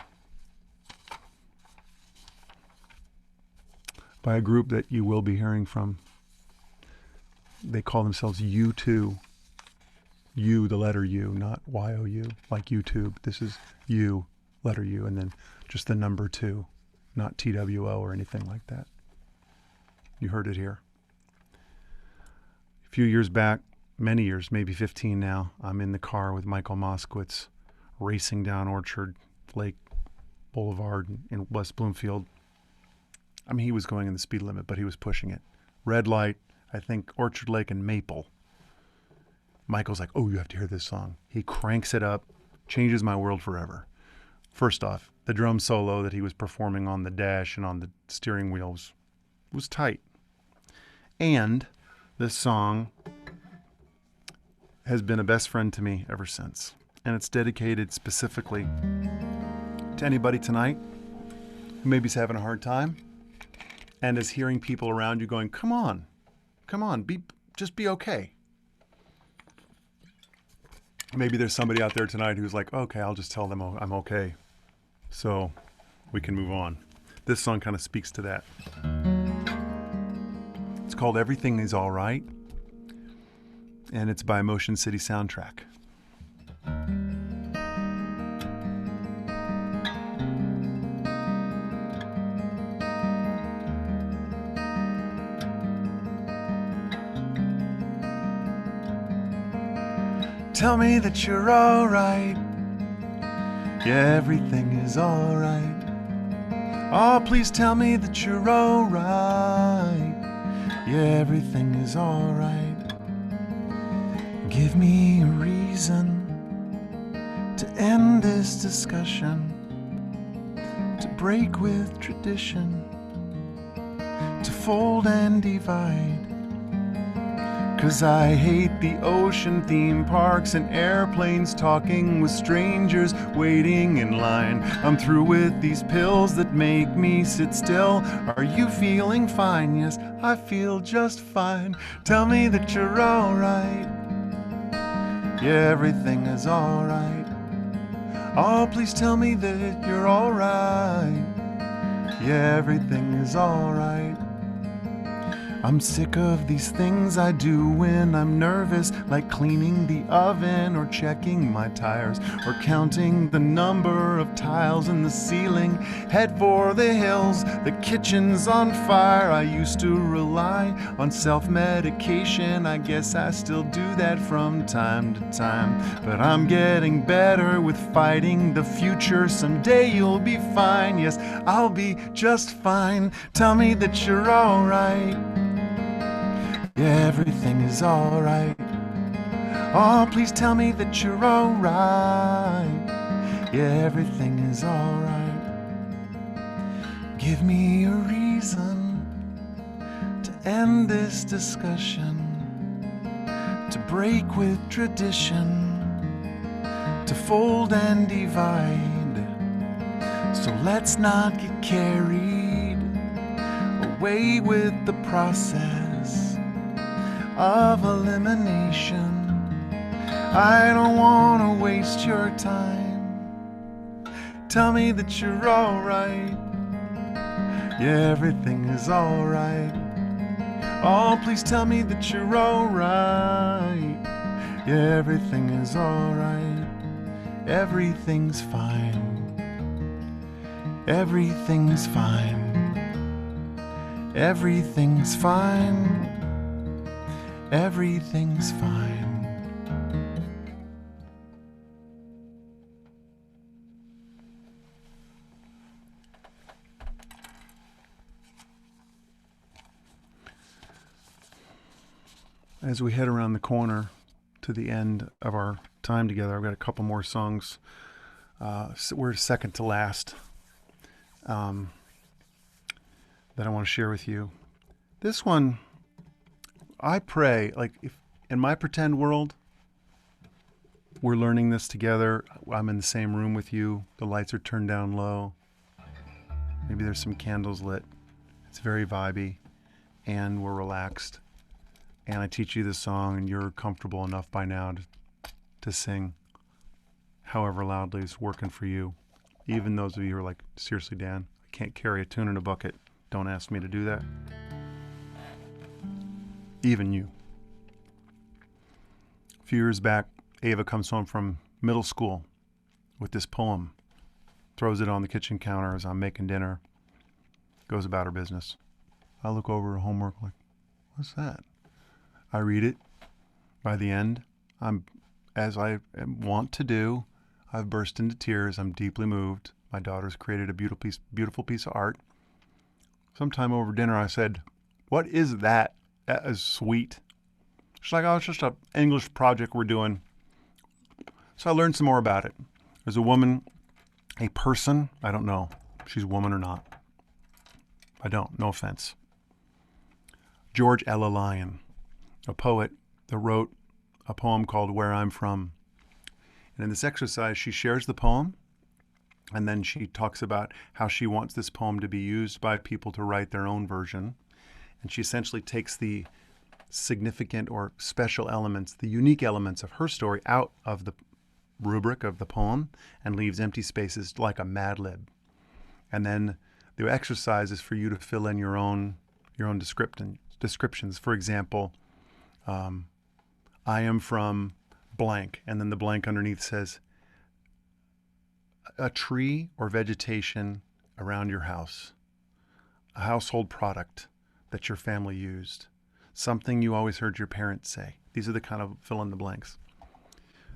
by a group that you will be hearing from. They call themselves U2. U, the letter U, not Y-O-U, like YouTube. This is U, letter U, and then just the number 2, not TWO or anything like that. You heard it here. A few years back, many years, maybe 15 now, I'm in the car with Michael Moskowitz, racing down Orchard Lake Boulevard in West Bloomfield. I mean, he was going in the speed limit, but he was pushing it. Red light, I think Orchard Lake and Maple. Michael's like, oh, you have to hear this song. He cranks it up, changes my world forever. First off, the drum solo that he was performing on the dash and on the steering wheels was tight. And this song has been a best friend to me ever since. And it's dedicated specifically to anybody tonight who maybe is having a hard time and is hearing people around you going, come on, just be okay. Maybe there's somebody out there tonight who's like, okay, I'll just tell them I'm okay, so we can move on. This song kind of speaks to that. It's called Everything Is All Right, and it's by Motion City Soundtrack. Tell me that you're alright. Yeah, everything is alright. Oh, please tell me that you're alright. Yeah, everything is alright. Give me a reason to end this discussion, to break with tradition, to fold and divide. 'Cause I hate the ocean, theme parks, and airplanes, talking with strangers, waiting in line. I'm through with these pills that make me sit still. Are you feeling fine? Yes, I feel just fine. Tell me that you're alright. Yeah, everything is alright. Oh, please tell me that you're alright. Yeah, everything is alright. I'm sick of these things I do when I'm nervous, like cleaning the oven or checking my tires or counting the number of tiles in the ceiling. Head for the hills, the kitchen's on fire. I used to rely on self-medication. I guess I still do that from time to time. But I'm getting better with fighting the future. Someday you'll be fine. Yes, I'll be just fine. Tell me that you're alright. Yeah, everything is alright. Oh, please tell me that you're alright. Yeah, everything is alright. Give me a reason reason to end this discussion, to break with tradition, to fold and divide. So let's not get carried away with the process of elimination. I don't want to waste your time. Tell me that you're alright. Yeah, everything is alright. Oh, please tell me that you're alright. Yeah, everything is alright. Everything's fine. Everything's fine. Everything's fine. Everything's fine. As we head around the corner to the end of our time together, I've got a couple more songs. We're second to last that I want to share with you. This one, I pray, like if in my pretend world, we're learning this together. I'm in the same room with you. The lights are turned down low. Maybe there's some candles lit. It's very vibey, and we're relaxed. And I teach you this song, and you're comfortable enough by now to sing however loudly it's working for you. Even those of you who are like, seriously, Dan, I can't carry a tune in a bucket. Don't ask me to do that. Even you. A few years back, Ava comes home from middle school with this poem, throws it on the kitchen counter as I'm making dinner, goes about her business. I look over her homework like, what's that? I read it. By the end, as I want to do, I've burst into tears. I'm deeply moved. My daughter's created a beautiful piece of art. Sometime over dinner, I said, what is that? That is sweet. She's like, oh, it's just an English project we're doing. So I learned some more about it. There's a woman, a person, I don't know if she's a woman or not. I don't, no offense. George Ella Lyon, a poet that wrote a poem called Where I'm From. And in this exercise, she shares the poem, and then she talks about how she wants this poem to be used by people to write their own version. And she essentially takes the significant or special elements, the unique elements of her story out of the rubric of the poem and leaves empty spaces like a Mad Lib. And then the exercise is for you to fill in your own descriptions. For example, I am from blank, and then the blank underneath says a tree or vegetation around your house, a household product that your family used, something you always heard your parents say. These are the kind of fill in the blanks.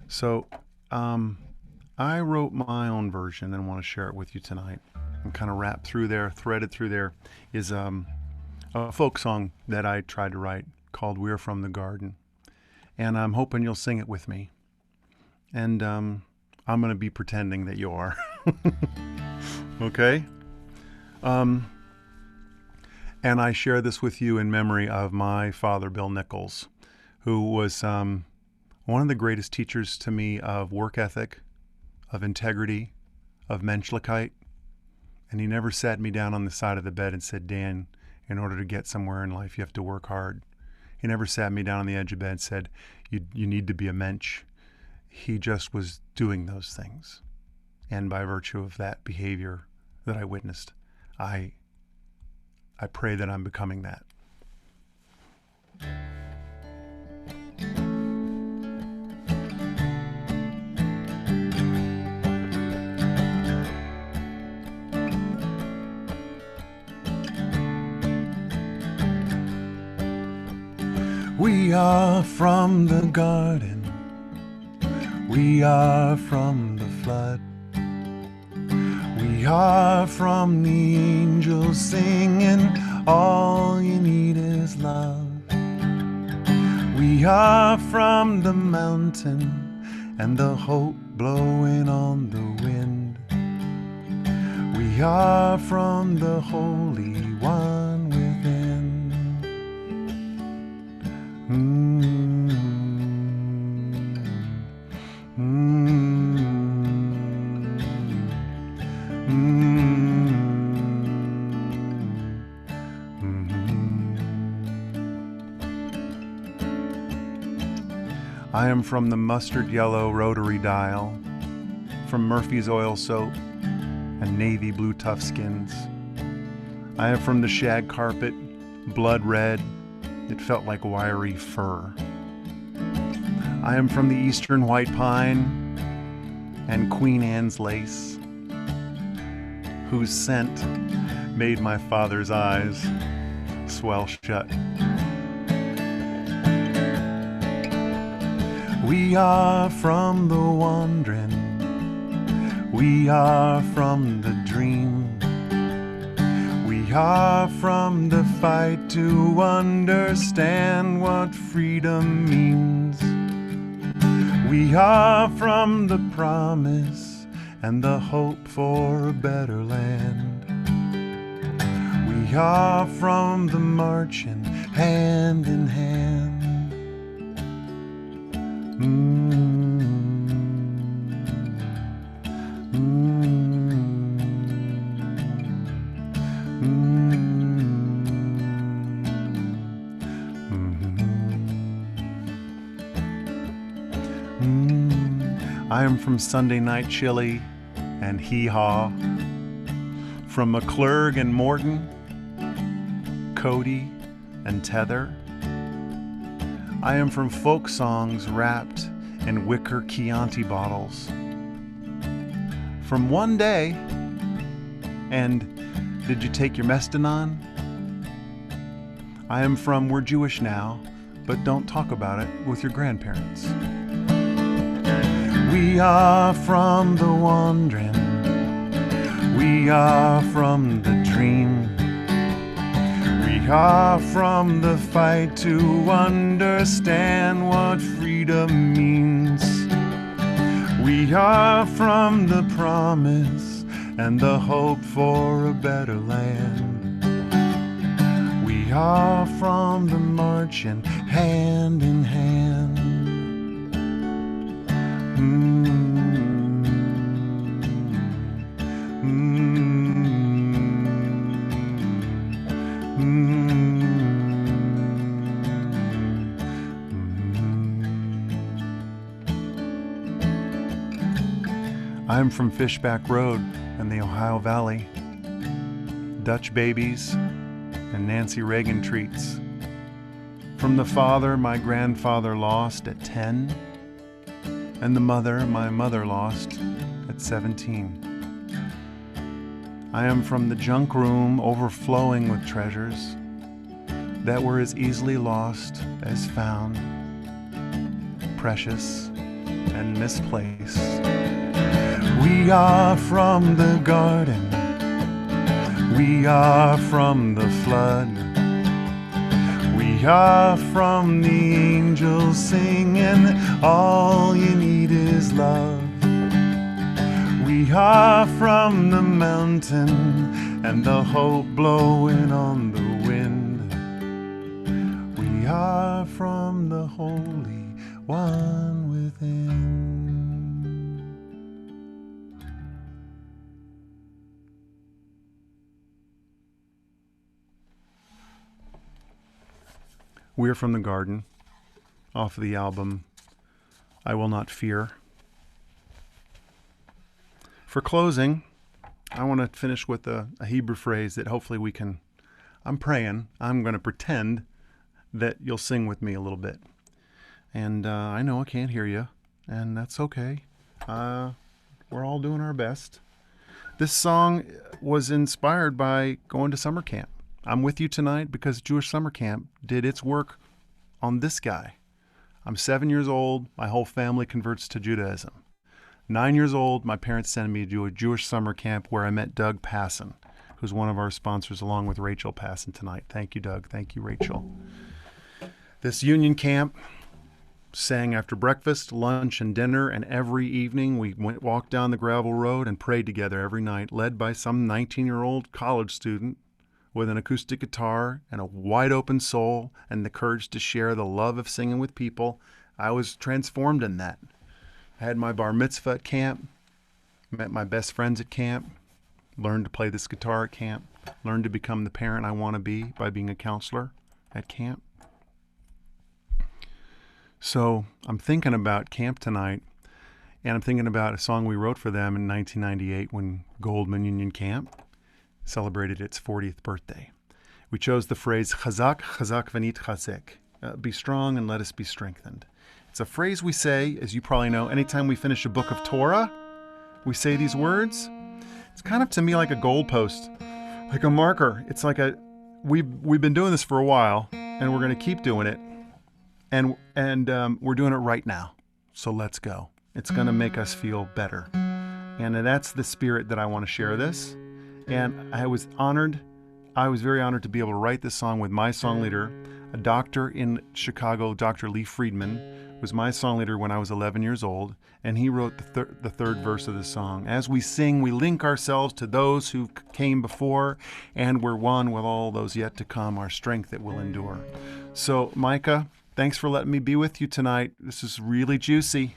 So I wrote my own version and want to share it with you tonight. And kind of wrapped through there, threaded through there is a folk song that I tried to write called We're From the Garden. And I'm hoping you'll sing it with me. And I'm going to be pretending that you are. Okay? And I share this with you in memory of my father, Bill Nichols, who was one of the greatest teachers to me of work ethic, of integrity, of Menschlichkeit. And he never sat me down on the side of the bed and said, Dan, in order to get somewhere in life, you have to work hard. He never sat me down on the edge of bed and said, you need to be a mensch. He just was doing those things. And by virtue of that behavior that I witnessed, I pray that I'm becoming that. We are from the garden. We are from the flood. We are from the angels singing, all you need is love. We are from the mountain and the hope blowing on the wind. We We are from the Holy One within. I am from the mustard yellow rotary dial, from Murphy's oil soap and navy blue tough skins. I am from the shag carpet, blood red, it felt like wiry fur. I am from the eastern white pine and Queen Anne's lace, whose scent made my father's eyes swell shut. We are from the wandering, we are from the dream, we are from the fight to understand what freedom means. We are from the promise and the hope for a better land. We are from the marching hand in hand. I am from Sunday night chili and hee-haw, from McClurg and Morton, Cody and Tether. I am from folk songs wrapped in wicker Chianti bottles. From one day, and did you take your Mestinon? I am from We're Jewish Now, but don't talk about it with your grandparents. We are from the wandering, we are from the dream, we are from the fight to understand what freedom means. We are from the promise and the hope for a better land. We are from the marching hand in hand. I'm from Fishback Road and the Ohio Valley, Dutch babies and Nancy Reagan treats. From the father my grandfather lost at 10, and the mother my mother lost at 17. I am from the junk room overflowing with treasures that were as easily lost as found, precious and misplaced. We are from the garden, we are from the flood, we are from the angels singing, all you need is love. We are from the mountain and the hope blowing on the wind. We are from the Holy One within. We're from the Garden, off of the album I Will Not Fear. For closing, I want to finish with a Hebrew phrase that hopefully we can, I'm praying, I'm going to pretend that you'll sing with me a little bit. And I know I can't hear you, and that's okay. We're all doing our best. This song was inspired by going to summer camp. I'm with you tonight because Jewish Summer Camp did its work on this guy. I'm 7 years old. My whole family converts to Judaism. 9 years old, my parents sent me to a Jewish summer camp where I met Doug Passon, who's one of our sponsors, along with Rachel Passon tonight. Thank you, Doug. Thank you, Rachel. This union camp sang after breakfast, lunch, and dinner, and every evening we walked down the gravel road and prayed together every night, led by some 19-year-old college student with an acoustic guitar and a wide open soul and the courage to share the love of singing with people. I was transformed in that. I had my bar mitzvah at camp, met my best friends at camp, learned to play this guitar at camp, learned to become the parent I want to be by being a counselor at camp. So I'm thinking about camp tonight, and I'm thinking about a song we wrote for them in 1998 when Goldman Union Camp celebrated its 40th birthday. We chose the phrase Chazak, Chazak v'nit chazek. Be strong and let us be strengthened. It's a phrase we say, as you probably know, anytime we finish a book of Torah, we say these words. It's kind of to me like a goalpost, like a marker. It's like we've been doing this for a while, and we're going to keep doing it, and we're doing it right now. So let's go. It's going to make us feel better, and that's the spirit that I want to share this. And I was very honored to be able to write this song with my song leader, a doctor in Chicago, Dr. Lee Friedman, was my song leader when I was 11 years old, and he wrote the third verse of the song. As we sing, we link ourselves to those who came before, and we're one with all those yet to come, our strength that will endure. So, Micah, thanks for letting me be with you tonight. This is really juicy.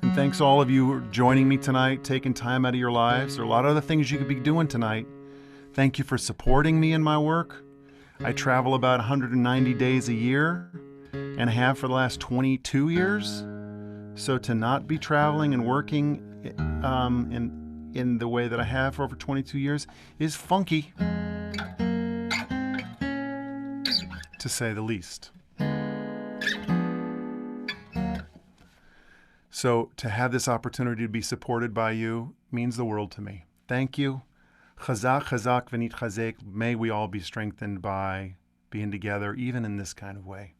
And thanks all of you for joining me tonight, taking time out of your lives. There are a lot of other things you could be doing tonight. Thank you for supporting me in my work. I travel about 190 days a year and have for the last 22 years. So to not be traveling and working in the way that I have for over 22 years is funky, to say the least. So to have this opportunity to be supported by you means the world to me. Thank you. Chazak, chazak v'nit chazek. May we all be strengthened by being together, even in this kind of way.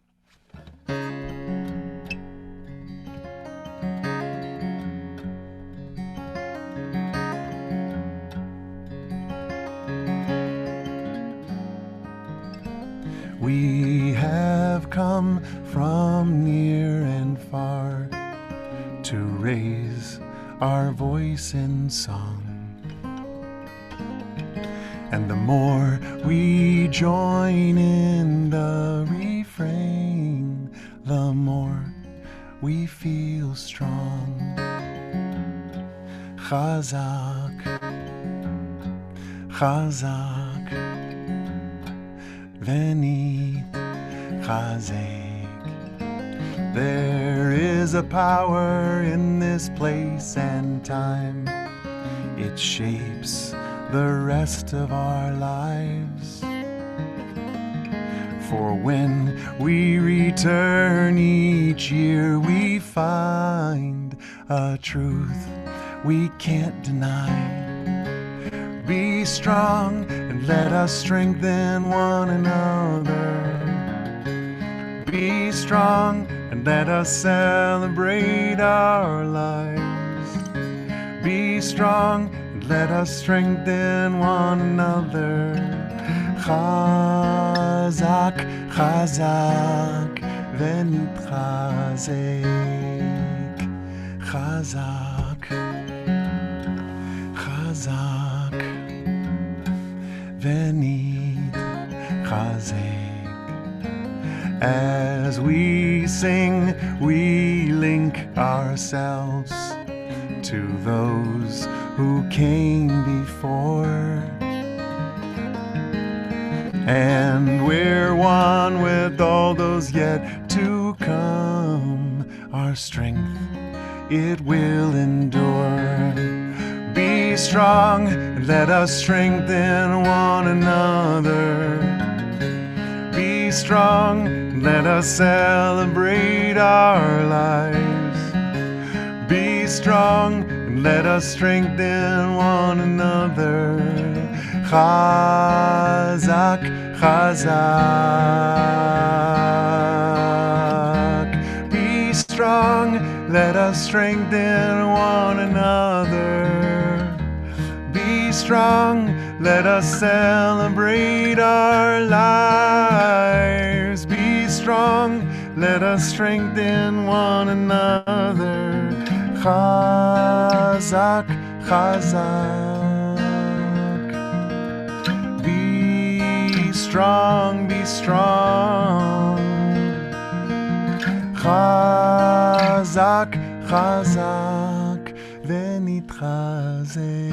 We have come from near and far to raise our voice in song. And the more we join in the refrain, the more we feel strong. Chazak, chazak, v'nit chazek. There is a power in this place and time. It shapes the rest of our lives. For when we return each year, we find a truth we can't deny. Be strong and let us strengthen one another. Be strong and let us celebrate our lives. Be strong, let us strengthen one another. Chazak, chazak, v'nit chazek. Chazak, chazak, v'nit chazek. As we sing, we link ourselves to those who came before, and we're one with all those yet to come. Our strength, it will endure. Be strong and let us strengthen one another. Be strong and let us celebrate our lives. Be strong and let us strengthen one another. Chazak, chazak. Be strong, let us strengthen one another. Be strong, let us celebrate our lives. Be strong, let us strengthen one another. Chazak, chazak. Be strong, be strong. Chazak, chazak, ונתחזק.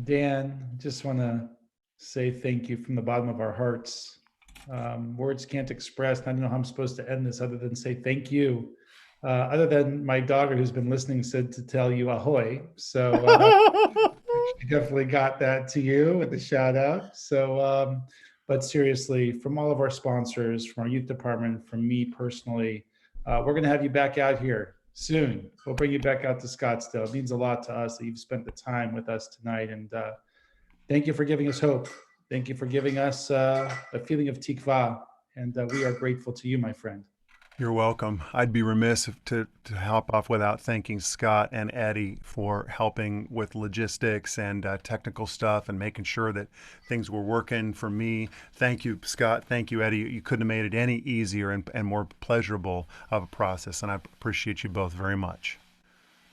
Dan, just want to say thank you from the bottom of our hearts. Words can't express. I don't know how I'm supposed to end this other than say thank you. Other than my daughter who's been listening said to tell you ahoy. So she definitely got that to you with the shout out. So, but seriously, from all of our sponsors, from our youth department, from me personally, we're going to have you back out here soon. We'll bring you back out to Scottsdale. It means a lot to us that you've spent the time with us tonight. And thank you for giving us hope. Thank you for giving us a feeling of tikva. And we are grateful to you, my friend. You're welcome. I'd be remiss to hop off without thanking Scott and Eddie for helping with logistics and technical stuff and making sure that things were working for me. Thank you, Scott. Thank you, Eddie. You couldn't have made it any easier and more pleasurable of a process, and I appreciate you both very much.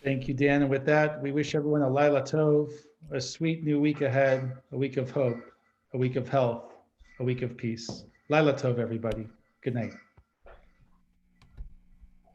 Thank you, Dan. And with that, we wish everyone a Laila Tov, a sweet new week ahead, a week of hope, a week of health, a week of peace. Laila Tov, everybody. Good night.